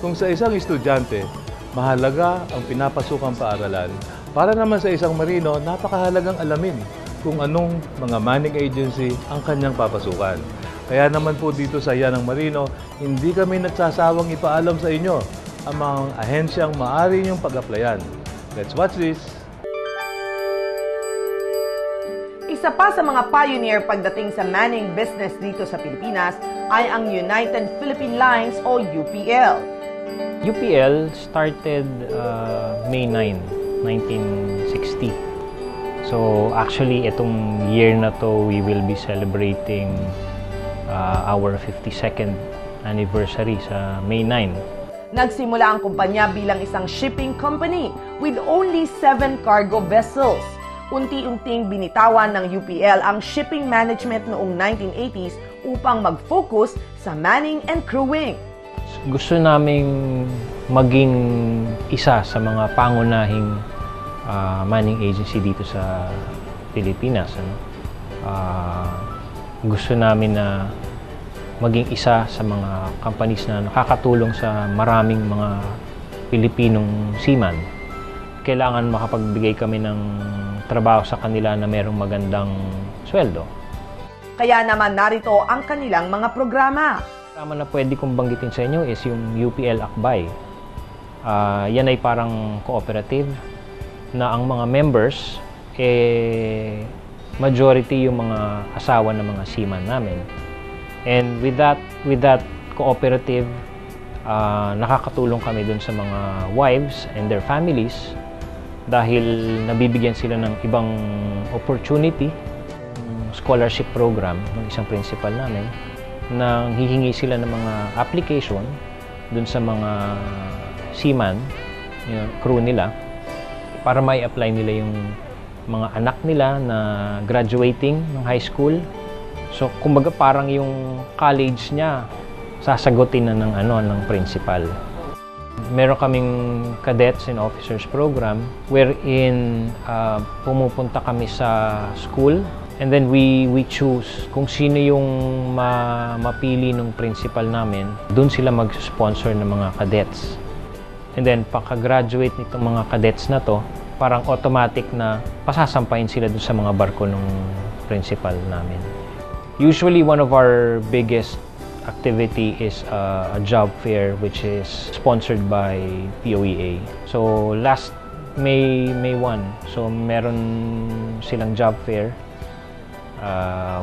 kung sa isang estudyante, mahalaga ang pinapasukang paaralan, para naman sa isang marino, napakahalagang alamin kung anong mga manning agency ang kanyang papasukan. Kaya naman po dito sa Yan ang Marino, hindi kami nagsasawang ipaalam sa inyo ang mga ahensyang maaari niyong pag-applyan. Let's watch this! Isa pa sa mga pioneer pagdating sa manning business dito sa Pilipinas ay ang United Philippine Lines o UPL. UPL started May 9, 1960. So actually, itong year na to, we will be celebrating our 52nd anniversary sa May 9. Nagsimula ang kumpanya bilang isang shipping company with only 7 cargo vessels. Unti-unting binitawan ng UPL ang shipping management noong 1980s upang mag-focus sa manning and crewing. Gusto naming maging isa sa mga pangunahing manning agency dito sa Pilipinas. Gusto namin na maging isa sa mga companies na nakakatulong sa maraming mga Pilipinong seaman. Kailangan makapagbigay kami ng trabaho sa kanila na mayroong magandang sweldo. Kaya naman narito ang kanilang mga programa. Programa na pwede kong banggitin sa inyo is yung UPL Akbay. Yan ay parang cooperative na ang mga members, majority yung mga asawa ng mga seaman namin. And with that cooperative, nakakatulong kami dun sa mga wives and their families dahil nabibigyan sila ng ibang opportunity, scholarship program ng isang principal namin, na hihingi sila ng mga application dun sa mga seaman, yung crew nila, para may apply nila yung mga anak nila na graduating ng high school. So, kumbaga parang yung college niya, sasagutin na ng principal. Meron kaming cadets and officers program wherein pumupunta kami sa school and then we choose kung sino yung mapili ng principal namin. Doon sila mag-sponsor ng mga cadets. And then, pagka-graduate nitong mga cadets na to, parang automatic na pasasampahin sila doon sa mga barko ng principal namin. Usually, one of our biggest activity is a job fair which is sponsored by POEA. So last May 1, so meron silang job fair.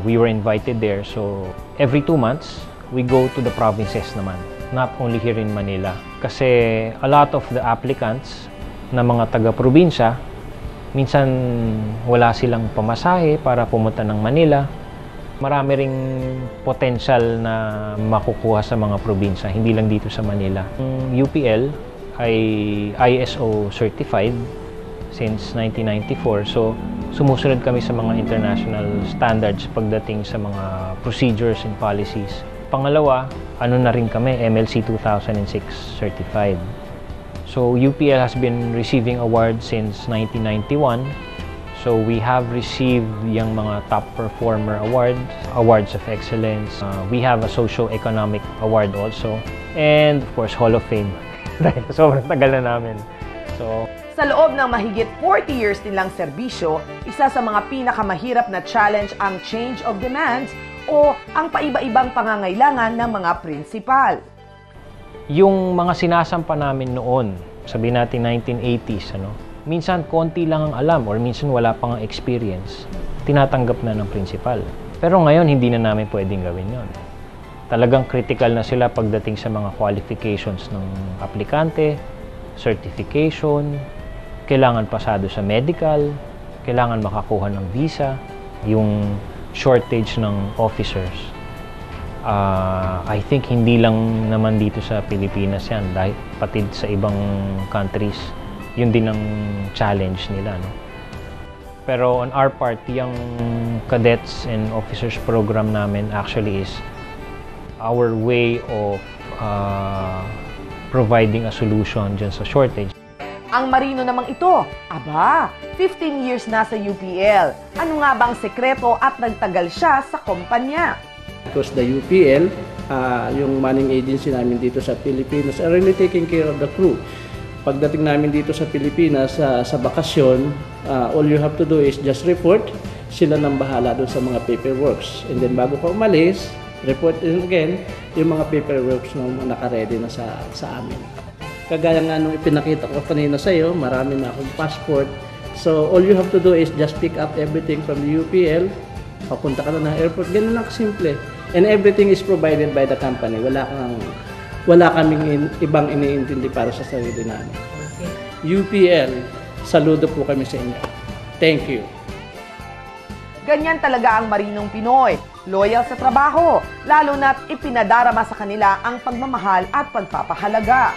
We were invited there. So every 2 months, we go to the provinces naman, not only here in Manila. Kasi a lot of the applicants na mga taga-probinsya, minsan wala silang pamasahe para pumunta ng Manila. Marami ring potential na makukuha sa mga probinsya, hindi lang dito sa Manila. Ang UPL ay ISO certified since 1994. So, sumusunod kami sa mga international standards pagdating sa mga procedures and policies. Pangalawa, na rin kami, MLC 2006 certified. So, UPL has been receiving awards since 1991. So we have received yung mga top performer awards of excellence. We have a socio-economic award also. And of course, Hall of Fame. Dahil sobrang tagal na namin. So, sa loob ng mahigit 40 years nilang serbisyo, isa sa mga pinakamahirap na challenge ang change of demands o ang paiba-ibang pangangailangan ng mga prinsipal. Yung mga sinasampa namin noon, sabihin natin 1980s, minsan konti lang ang alam or minsan wala pang experience, tinatanggap na ng principal. Pero ngayon, hindi na namin pwedeng gawin yon. Talagang critical na sila pagdating sa mga qualifications ng aplikante, certification, kailangan pasado sa medical, kailangan makakuha ng visa, yung shortage ng officers. I think hindi lang naman dito sa Pilipinas yan, dahil pati sa ibang countries, yun din ang challenge nila, Pero on our part, yung cadets and officers program namin actually is our way of providing a solution dyan sa shortage. Ang marino namang ito, 15 years na sa UPL. Ano nga bang sekreto at nagtagal siya sa kumpanya? Because the UPL yung manning agency namin dito sa Pilipinas are really taking care of the crew. Pagdating namin dito sa Pilipinas sa bakasyon, all you have to do is just report. Sila nang bahala doon sa mga paperworks. And then bago ka umalis, report in again yung mga paperworks na naka-ready na sa amin. Kagaya nga nung ipinakita ko kanina sa iyo, marami na akong passport. So all you have to do is just pick up everything from the UPL, papunta ka na ng airport, ganun lang simple. And everything is provided by the company. Wala kaming ibang iniintindi para sa sarili namin. UPL, saludo po kami sa inyo. Thank you. Ganyan talaga ang marinong Pinoy, loyal sa trabaho, lalo na't ipinadarama sa kanila ang pagmamahal at pagpapahalaga.